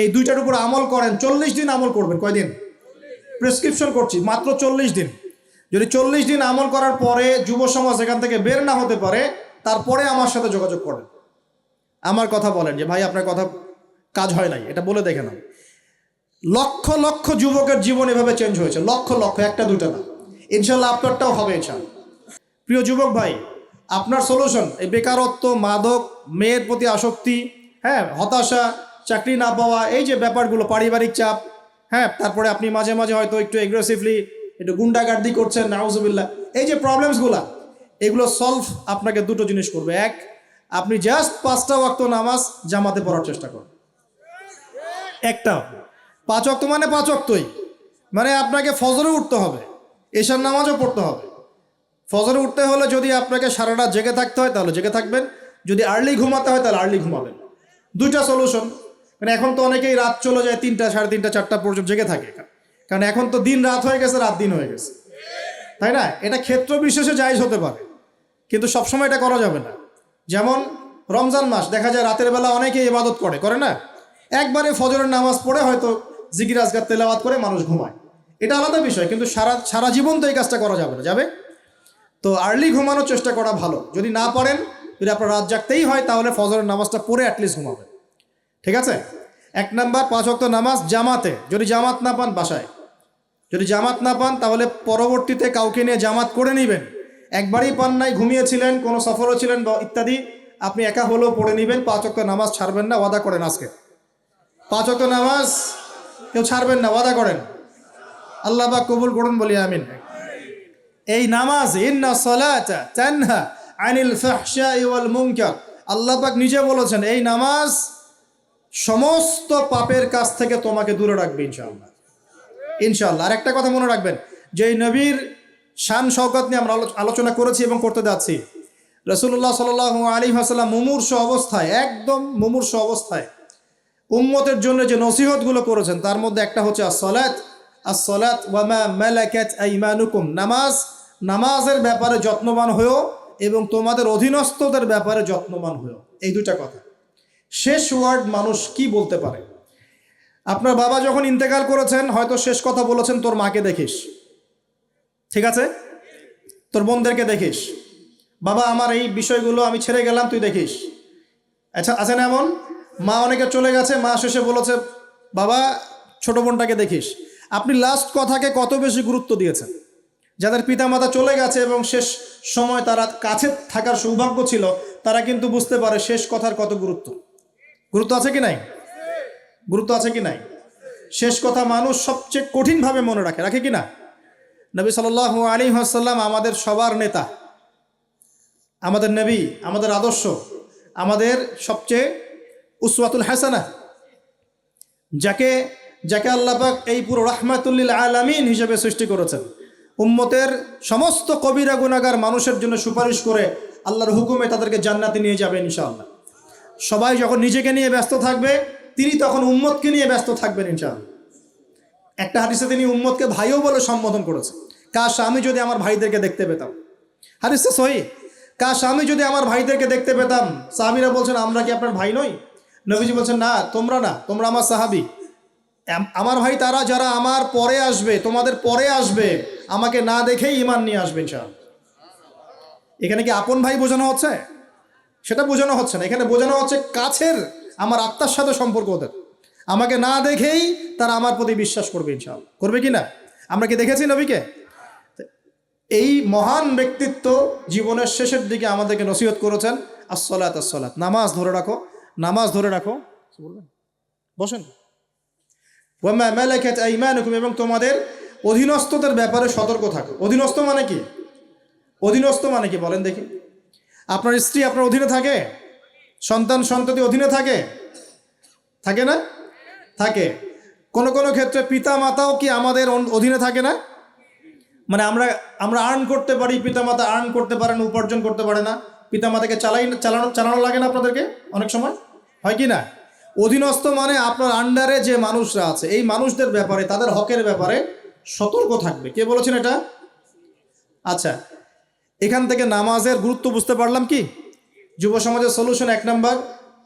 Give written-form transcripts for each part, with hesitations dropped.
এই দুইটার উপর আমল করেন, 40 দিন আমল করবেন। কয়দিন? প্রেসক্রিপশন করছি, মাত্র 40 দিন। যদি 40 দিন আমল করার পরে যুব সমাজ এখান থেকে বের না হতে পারে, তারপরে আমার সাথে যোগাযোগ করেন, আমার কথা বলেন যে ভাই আপনার কথা কাজ হয় নাই, এটা বলে দেখে না। লক্ষ লক্ষ যুবকের জীবন এভাবে চেঞ্জ হয়েছে, লক্ষ লক্ষ, একটা দুইটা না। ইনশাল্লাহ আপনারটাও হবে ইনশাল্লাহ। প্রিয় যুবক ভাই, আপনার সলিউশন এই বেকারত্ব, মাদক, মেয়ের প্রতি আসক্তি, হ্যাঁ, হতাশা, চাকরি না পাওয়া, এই যে ব্যাপারগুলো, পারিবারিক চাপ, হ্যাঁ, তারপরে আপনি মাঝে মাঝে হয়তো একটু এগ্রেসিভলি একটু গুন্ডাগার্দি করছেন, নাউজুবিল্লাহ, এই যে প্রবলেমসগুলো, এগুলো সলভ আপনাকে দুটো জিনিস করবে। এক, আপনি জাস্ট 5টা ওয়াক্ত নামাজ জামাতে পড়ার চেষ্টা করুন। একটা 5 ওয়াক্ত মানে 5 ওয়াক্তই, মানে আপনাকে ফজরে উঠতে হবে, এশার নামাজও পড়তে হবে। ফজরে উঠতে হলে যদি আপনাকে সারা রাত জেগে থাকতে হয় তাহলে জেগে থাকবেন, যদি আর্লি ঘুমাতে হয় তাহলে আর্লি ঘুমাবেন। দুইটা সলিউশন। মানে এখন তো অনেকেই রাত চলে যায় 3টা, 3:30, 4টা পর্যন্ত জেগে থাকে, কারণ এখন তো দিন রাত হয়ে গেছে, রাত দিন হয়ে গেছে, তাই না? এটা ক্ষেত্র বিশেষে জায়েজ হতে পারে, কিন্তু সবসময় এটা করা যাবে না। যেমন রমজান মাস, দেখা যায় রাতের বেলা অনেকেই ইবাদত করে না, একবারে ফজরের নামাজ পড়ে হয়তো জিকির আজকার তেলাওয়াত করে মানুষ ঘুমায়, এটা আলাদা বিষয়, কিন্তু সারা জীবন তো এই কাজটা করা যাবে না, যাবে? তো আর্লি ঘুমানোর চেষ্টা করা ভালো। যদি না পারেন, যদি আপনার রাত জাগতেই হয়, তাহলে ফজরের নামাজটা পড়ে অ্যাটলিস্ট ঘুমাবেন, ঠিক আছে? 1 নাম্বার, 5 ওয়াক্ত নামাজ জামাতে। যদি জামাত না পান বাসায়, যদি জামাত না পান তাহলে পরবর্তীতে কাউকে নিয়ে জামাত করে নেবেন। একবারই পান নাই, ঘুমিয়েছিলেন, কোনো সফরও ছিলেন বা ইত্যাদি, আপনি একা হলেও পড়ে নেবেন। 5 ওয়াক্ত নামাজ ছাড়বেন না, ওয়াদা করেন আজকে 5 ওয়াক্ত নামাজ কেউ ছাড়বেন না, ওয়াদা করেন। আল্লাহ পাক কবুল করুন, বলি আমিন। এই নামাজ, ইন্না সালাতা তানহা আনিল ফাহশাই ওয়াল মুনকার, আল্লাহ পাক নিজে বলেছেন এই নামাজ সমস্ত পাপের কাছ থেকে তোমাকে দূরে রাখবে ইনশাআল্লাহ, ইনশাআল্লাহ। আর একটা কথা মনে রাখবেন, যে এই নবীর শান শওকত নিয়ে আমরা আলোচনা করেছি এবং করতে যাচ্ছি। রাসূলুল্লাহ সাল্লাল্লাহু আলাইহি ওয়াসাল্লাম মুমূর্ষ অবস্থায়, একদম মুমূর্ষ অবস্থায় উম্মতের জন্য যে নসিহতগুলো করেছেন, তার মধ্যে একটা হচ্ছে আসসালাত, আসসালাত ওয়া মা মালাকাত আইমানুকুম, নামাজ, নামাজের ব্যাপারে যত্নবান হয়েও এবং তোমাদের অধীনস্থদের ব্যাপারে যত্নবান হয়েও। এই দুটা কথা। শেষ ওয়ার্ড মানুষ কি বলতে পারে? আপনার বাবা যখন ইন্তেকাল করেছেন, হয়তো শেষ কথা বলেছেন তোর মাকে দেখিস, ঠিক আছে, তোর বোনদেরকে দেখিস, বাবা আমার এই বিষয়গুলো আমি ছেড়ে গেলাম, তুই দেখিস। আচ্ছা, আছে না এমন? মা অনেকে চলে গেছে, মা শেষে বলেছে বাবা ছোট বোনটাকে দেখিস। আপনি লাস্ট কথাকে কত বেশি গুরুত্ব দিয়েছেন? যাদের পিতামাতা চলে গেছে এবং শেষ সময় তারা কাছে থাকার সৌভাগ্য ছিল, তারা কিন্তু বুঝতে পারে শেষ কথার কত গুরুত্ব। গুরুত্ব আছে কি নাই? গুরুত্ব আছে কি নাই? শেষ কথা মানুষ সবচেয়ে কঠিনভাবে মনে রাখে কি না? নবী সাল্লাল্লাহু আলাইহি ওয়াসাল্লাম আমাদের সবার নেতা, আমাদের নবী, আমাদের আদর্শ, আমাদের সবচেয়ে উসওয়াতুল হাসানা, যাকে আল্লাহ পাক এই পুরো রাহমাতুল লিল আলামিন হিসেবে সৃষ্টি করেছেন। উম্মতের সমস্ত কবিরা গুনাহগার মানুষের জন্য সুপারিশ করে আল্লাহর হুকুমে তাদেরকে জান্নাতে নিয়ে যাবে ইনশাআল্লাহ। সবাই যখন নিজেকে নিয়ে ব্যস্ত থাকবে, তিনি তখন উম্মতকে নিয়ে ব্যস্ত থাকবেন ইনশাআল্লাহ। একটা হাদিসে তিনি উম্মতকে ভাইও বলে সম্বোধন করেছেন। কাশ আমি যদি আমার ভাইদেরকে দেখতে পেতাম, হাদিসটা সহিহ, কাশ আমি যদি আমার ভাইদেরকে দেখতে পেতাম। সাহাবীরা বলছেন আমরা কি আপনার ভাই নই? নবীজি বলছেন না, তোমরা আমার সাহাবী। আমার ভাই তারা যারা আমার পরে আসবে, তোমাদের পরে আসবে, আমাকে না দেখেই ঈমান নিয়ে আসবে ইনশাআল্লাহ। এখানে কি আপন ভাই বোঝানো হচ্ছে? সেটা বোঝানো হচ্ছে না, এখানে বোঝানো হচ্ছে কাছের, আমার আত্মার সাথে সম্পর্ক ওদের। আমাকে না দেখেই তারা আমার প্রতি বিশ্বাস করবে ইনশাআল্লাহ। করবে কি না? আমরা কি দেখেছি নবীকে? এই মহান ব্যক্তিত্ব জীবনের শেষের দিকে আমাদেরকে নসিহত করেছেন, আসসালাত আসসালাত, নামাজ ধরে রাখো, নামাজ ধরে রাখো। বসেন। ওয়া মা মালাকাত আইমানুকুম, এবং তোমাদের অধীনস্থদের ব্যাপারে সতর্ক থাকো। অধীনস্থ মানে কি? অধীনস্থ মানে কি বলেন দেখি? আপনার স্ত্রী আপনার অধীনে থাকে? সন্তান সন্ততি অধীনে থাকে? থাকে না? থাকে। কোন কোন ক্ষেত্রে পিতা মাতাও কি আমাদের অধীনে থাকে না? মানে আমরা আর্ন করতে পারি, পিতামাতা আর্ন করতে পারেন, উপার্জন করতে পারে না। পিতামাতাকে চালানো লাগে না আপনাদেরকে অনেক সময়, হয় কি না? অধীনস্থ মানে আপনার আন্ডারে যে মানুষরা আছে, এই মানুষদের ব্যাপারে, তাদের হকের ব্যাপারে সতর্ক থাকবে। কে বলেছেন এটা? আচ্ছা, এখান থেকে নামাজের গুরুত্ব বুঝতে পারলাম কি? যুব সমাজের সলিউশন 1 নাম্বার,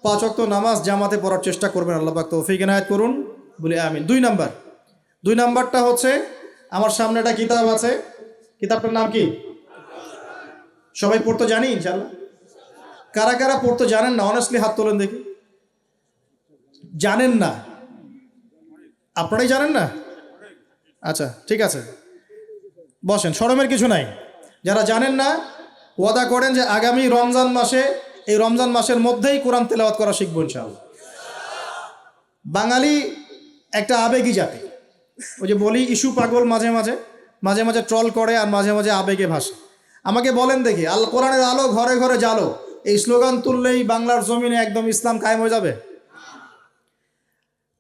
5 ওয়াক্ত নামাজ জামাতে পড়ার চেষ্টা করবেন, আল্লাহ পাক তৌফিক এনায়েত করুন, বলি আমিন। 2 নাম্বারটা হচ্ছে, আমার সামনে একটা কিতাব আছে, কিতাবটার নাম কি? সবাই পড়তে জানি ইনশাআল্লাহ? কারা কারা পড়তে জানেন না অনেস্টলি হাত তোলেন দেখি। জানেন না? আপনারাই জানেন না? আচ্ছা ঠিক আছে, বসেন, শরমের কিছু নাই। যারা জানেন না ওয়াদা করেন যে আগামী রমজান মাসে, এই রমজান মাসের মধ্যেই কোরআন তেলাওয়াত করা শিখবো ইনশাআল্লাহ। বাঙালি একটা আবেগী জাতি, ওই যে বলি ইস্যু পাগল, মাঝে মাঝে ট্রল করে আর মাঝে মাঝে আবেগে ভাসে। আমাকে বলেন দেখি, আল কোরআনের আলো ঘরে ঘরে জালো, এই স্লোগান তুললেই বাংলার জমিনে একদম ইসলাম কায়েম হয়ে যাবে?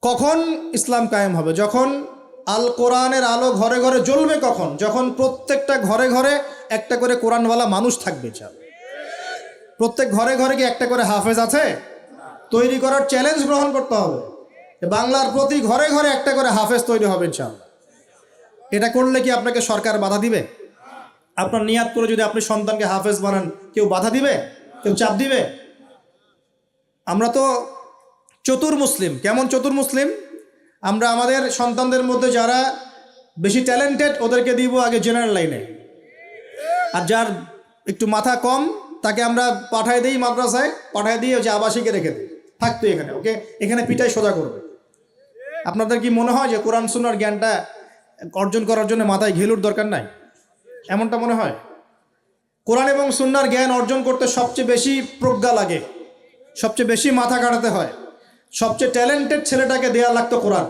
কখন ইসলাম কায়েম হবে? যখন আল কোরআনের আলো ঘরে ঘরে জ্বলবে। কখন? যখন প্রত্যেকটা ঘরে ঘরে একটা করে কোরআনওয়ালা মানুষ থাকবে। প্রত্যেক ঘরে ঘরে কি একটা করে হাফেজ আছে? তৈরি করার চ্যালেঞ্জ গ্রহণ করতে হবে। বাংলার প্রতি ঘরে ঘরে একটা করে হাফেজ তৈরি হবে ইনশাআল্লাহ। এটা করলে কি আপনাকে সরকার বাধা দিবে? আপনার নিয়াত করে যদি আপনি সন্তানকে হাফেজ বানান, কেউ বাধা দিবে? কেউ চাপ দিবে? আমরা তো চতুর মুসলিম। কেমন চতুর মুসলিম? আমরা আমাদের সন্তানদের মধ্যে যারা বেশি ট্যালেন্টেড ওদেরকে দিব আগে জেনারেল লাইনে, আর যার একটু মাথা কম তাকে আমরা পাঠায় দিই মাদ্রাসায়, পাঠায় দিয়ে যে আবাসিকে রেখে দিই, থাকতো এখানে, ওকে এখানে পিটাই সোজা করবে। আপনাদের কি মনে হয় যে কোরআন সুন্নাহর জ্ঞানটা অর্জন করার জন্য মাথায় ঘেলুর দরকার নাই? এমনটা মনে হয়? কোরআন এবং সুন্নাহর জ্ঞান অর্জন করতে সবচেয়ে বেশি প্রজ্ঞা লাগে, সবচেয়ে বেশি মাথা কাটাতে হয়, সবচেয়ে ট্যালেন্টেড ছেলেটাকে দেওয়া লাগতো কোরআন।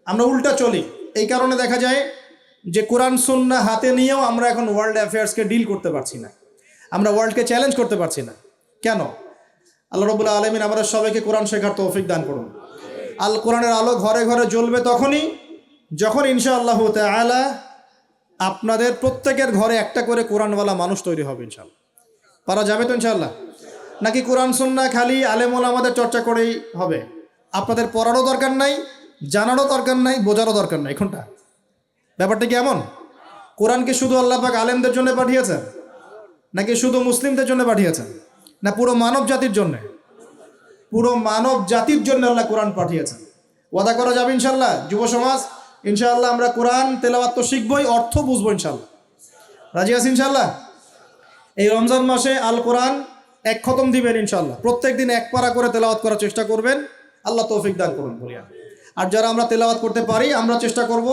আমরা উল্টা চলি। এই কারণে দেখা যায় যে কোরআন সুন্নাহ হাতে নিয়েও আমরা এখন ওয়ার্ল্ড অ্যাফেয়ার্সকে ডিল করতে পারছি না, আমরা ওয়ার্ল্ডকে চ্যালেঞ্জ করতে পারছি না। কেন? আল্লাহ রাব্বুল আলামিন আমাদের সবাইকে কোরআন শেখার তৌফিক দান করুন। আল কোরআনের আলো ঘরে ঘরে জ্বলবে তখনই যখন ইনশাআল্লাহ তাআলা আপনাদের প্রত্যেকের ঘরে একটা করে কোরআনওয়ালা মানুষ তৈরি হবে ইনশাআল্লাহ। পারা যাবে তো ইনশাআল্লাহ? নাকি কোরআন সুন্নাহ খালি আলেম ওলামাদের চর্চা করেই হবে? আপনাদের পড়ারও দরকার নাই, জানারও দরকার নাই, বোঝারও দরকার নাই। কোনটা? ব্যাপারটা কি এমন? কোরআন কি শুধু আল্লাহ পাক আলেমদের জন্য পাঠিয়েছেন, নাকি শুধু মুসলিমদের জন্য পাঠিয়েছেন, না পুরো মানব জাতির জন্য? পুরো মানব জাতির জন্য আল্লাহ কোরআন পাঠিয়েছেন। ওয়াদা করা যাবে ইনশাআল্লাহ? যুব সমাজ ইনশাআল্লাহ আমরা কোরআন তেলাওয়াত তো শিখবই, অর্থ বুঝবো ইনশাআল্লাহ। রাজি আছি ইনশাআল্লাহ? এই রমজান মাসে আল কোরআন 1 খতম দিবেন ইনশাআল্লাহ। প্রত্যেক দিন 1 পারা করে তেলাওয়াত করার চেষ্টা করবেন, আল্লাহ তৌফিক দান করুন বলিয়া। আর যারা আমরা তেলাওয়াত করতে পারি, আমরা চেষ্টা করব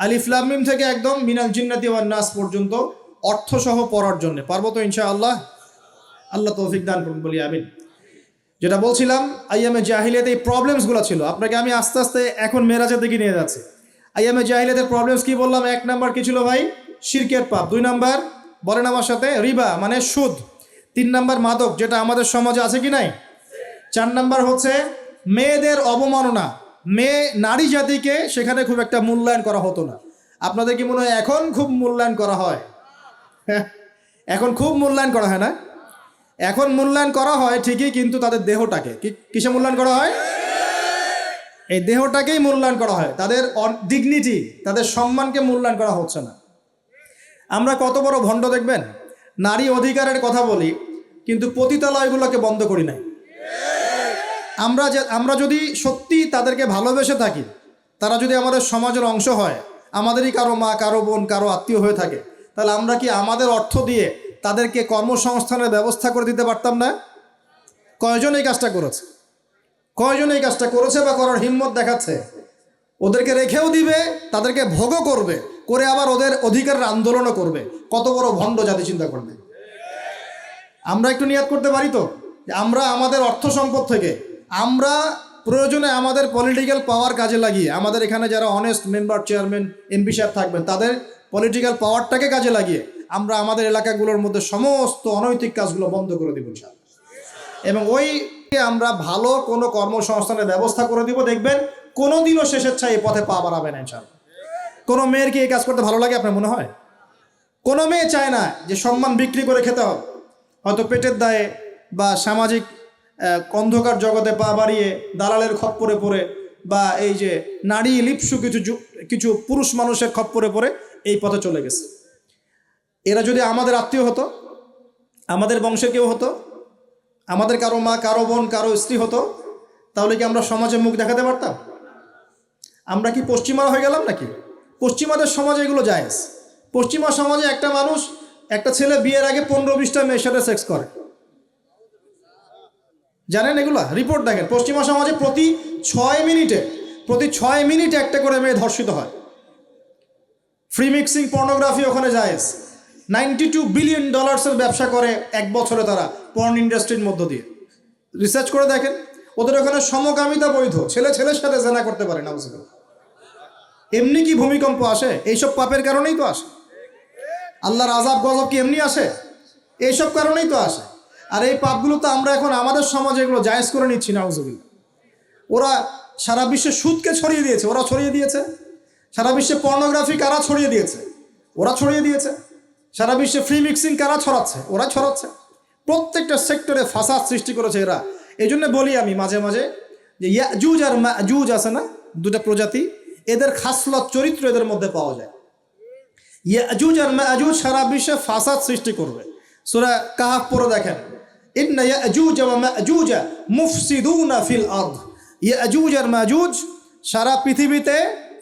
আলিফ লাম মিম থেকে একদম মিনাল জিন্নাতি ওয়ান নাস পর্যন্ত অর্থ সহ পড়ার জন্য। পারবো তো ইনশাআল্লাহ? আল্লাহ তৌফিক দান করুন বলি আমিন। যেটা বলছিলাম, আইয়ামে জাহিলিয়াতে এই প্রবলেমসগুলো ছিল, আপনাকে আমি আস্তে আস্তে এখন মেরাজের দিকে নিয়ে যাচ্ছি। আইয়ামে জাহিলিয়াতের প্রবলেমস কি বললাম? 1 নাম্বার কি ছিল ভাই? শিরকের পাপ। 2 নাম্বার বলেন আমার সাথে, রিবা মানে সুদ। 3 নাম্বার মাদক, যেটা আমাদের সমাজে আছে কি নাই? 4 নাম্বার হচ্ছে মেয়েদের অবমাননা। নারী জাতিকে সেখানে খুব একটা মূল্যায়ন করা হতো না। আপনাদের কি মনে হয় এখন খুব মূল্যায়ন করা হয়? হ্যাঁ, এখন খুব মূল্যায়ন করা হয় না? এখন মূল্যায়ন করা হয় ঠিকই, কিন্তু তাদের দেহটাকে কিসে মূল্যায়ন করা হয়? এই দেহটাকেই মূল্যায়ন করা হয়, তাদের ডিগনিটি, তাদের সম্মানকে মূল্যায়ন করা হচ্ছে না। আমরা কত বড় ভণ্ড দেখবেন, নারী অধিকারের কথা বলি কিন্তু পতিতালয়গুলোকে বন্ধ করি নাই। আমরা যদি সত্যি তাদেরকে ভালোবেসে থাকি, তারা যদি আমাদের সমাজের অংশ হয়, আমাদেরই কারো মা, কারো বোন, কারো আত্মীয় হয়ে থাকে, তাহলে আমরা কি আমাদের অর্থ দিয়ে তাদেরকে কর্মসংস্থানের ব্যবস্থা করে দিতে পারতাম না? কয়জন এই কাজটা করেছে? কয়জন এই কাজটা করেছে বা করার হিম্মত দেখাচ্ছে? ওদেরকে রেখেও দিবে, তাদেরকে ভোগও করবে, করে আবার ওদের অধিকারের আন্দোলনও করবে। কত বড় ভণ্ড জাতি চিন্তা করবে। আমরা একটু নিয়াত করতে পারি তো যে আমরা আমাদের অর্থ সম্পদ থেকে, আমরা প্রয়োজনে আমাদের পলিটিক্যাল পাওয়ার কাজে লাগিয়ে, আমাদের এখানে যারা অনেস্ট মেম্বার, চেয়ারম্যান, এমপি সাহেব থাকবেন, তাদের পলিটিক্যাল পাওয়ারটাকে কাজে লাগিয়ে আমরা আমাদের এলাকাগুলোর মধ্যে সমস্ত অনৈতিক কাজগুলো বন্ধ করে দিব ইনশাআল্লাহ। এবং ওই আমরা ভালো কোনো কর্মসংস্থানের ব্যবস্থা করে দিব। দেখবেন কোনোদিনও শেষের ছাই এই পথে পা বাড়াবে না ইনশাআল্লাহ। কোনো মেয়ের কি এই কাজ করতে ভালো লাগে আপনার মনে হয়? কোনো মেয়ে চায় না যে সম্মান বিক্রি করে খেতে হবে, হয়তো পেটের দায়ে বা সামাজিক অন্ধকার জগতে পা বাড়িয়ে দালালের খপ্পরে পড়ে, বা এই যে নারী লিপ্সু কিছু পুরুষ মানুষের খপ্পরে পড়ে এই পথে চলে গেছে। এরা যদি আমাদের আত্মীয় হতো, আমাদের বংশে কেউ হতো, আমাদের কারো মা, কারো বোন, কারো স্ত্রী হতো, তাহলে কি আমরা সমাজে মুখ দেখাতে পারতাম? আমরা কি পশ্চিমা হয়ে গেলাম নাকি? পশ্চিমাদের সমাজে এগুলো জায়েজ। পশ্চিমা সমাজে একটা মানুষ, একটা ছেলে বিয়ের আগে 15-20টা মেয়ের সাথে সেক্স করে, জানেন এগুলা? রিপোর্ট দেখেন, পশ্চিমা সমাজে প্রতি 6 মিনিটে একটা করে মেয়ে ধর্ষিত হয়। ফ্রি মিক্সিং পর্নোগ্রাফি ওখানে জায়েজ। $92 বিলিয়ন ব্যবসা করে এক বছরে তারা পর্ন ইন্ডাস্ট্রির মধ্য দিয়ে। রিসার্চ করে দেখেন, ওদের ওখানে সমকামিতা বৈধ, ছেলে ছেলের সাথে জেনা করতে পারে না। এমনি কি ভূমিকম্প আসে? এইসব পাপের কারণেই তো আসে। আল্লাহর আযাব গজব কি এমনি আসে? এইসব কারণেই তো আসে। আর এই পাপগুলো তো আমরা এখন আমাদের সমাজে এগুলো জায়েজ করে নিচ্ছি, নাউজুবিল্লাহ। ওরা সারা বিশ্বে সুদকে ছড়িয়ে দিয়েছে, ওরা ছড়িয়ে দিয়েছে। সারা বিশ্বে পর্নোগ্রাফি কারা ছড়িয়ে দিয়েছে? ওরা ছড়িয়ে দিয়েছে। সারা বিশ্বে ফ্রি মিক্সিং কারা ছড়াচ্ছে? ওরা ছড়াচ্ছে। প্রত্যেকটা সেক্টরে ফাসাদ সৃষ্টি করেছে এরা। এই জন্য বলি আমি মাঝে মাঝে যে ইয়াজুজ আর মাজুজ আছে না, দুটা প্রজাতি, এদের খাসলত চরিত্র এদের মধ্যে পাওয়া যায়। ইয়াজুজ আর মাজুজ সারা বিশ্বে ফাসাদ সৃষ্টি করবে। সূরা কাহফ পড়ে দেখেন, ইন্না ইয়াজুজ ওয়া মাজুজ মুফসিদুনা ফিল আরদ। ইয়াজুজ আর মাজুজ সারা পৃথিবীতে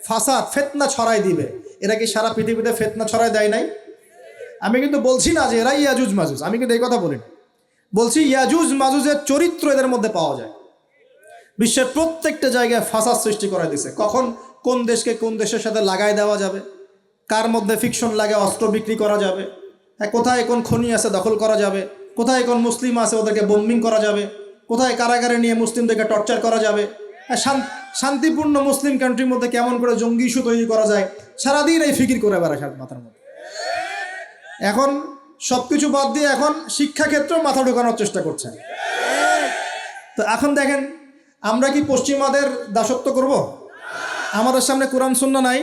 ফাসাদ, ফিতনা ছড়াই দিবে। এরা কি সারা পৃথিবীতে ফিতনা ছড়াই দেয় নাই? আমি কিন্তু বলছি না যে এরা ইয়াজুজ মাজুজ, আমি কিন্তু এই কথা বলি না। বলছি ইয়াজুজ মাজুজের চরিত্র এদের মধ্যে পাওয়া যায়। বিশ্বের প্রত্যেকটা জায়গায় ফাসাদ সৃষ্টি করে দিছে। কখন কোন দেশকে কোন দেশের সাথে লাগাই দেওয়া যাবে, কার মধ্যে ফিকশন লাগে অস্ত্র বিক্রি করা যাবে, হ্যাঁ, কোথায় কোন খনি আছে দখল করা যাবে, কোথায় কোন মুসলিম আছে ওদেরকে বোম্বিং করা যাবে, কোথায় কারাগারে নিয়ে মুসলিমদেরকে টর্চার করা যাবে, শান্তিপূর্ণ মুসলিম কান্ট্রির মধ্যে কেমন করে জঙ্গি ইস্যু তৈরি করা যায়, সারাদিন এই ফিকির করে বেড়ায় মাথার মধ্যে। এখন সব কিছু বাদ দিয়ে এখন শিক্ষাক্ষেত্রেও মাথা ঢোকানোর চেষ্টা করছে। তো এখন দেখেন, আমরা কি পশ্চিমাদের দাসত্ব করব? আমাদের সামনে কোরআন সুন্নাহ নাই।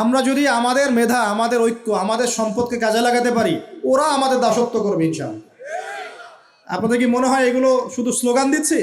আমরা যদি আমাদের মেধা, আমাদের ঐক্য, আমাদের সম্পদকে কাজে লাগাতে পারি, ওরা আমাদের দাসত্ব করবে ইনশাআল্লাহ। আপনাদের কি মনে হয় এগুলো শুধু স্লোগান দিচ্ছি?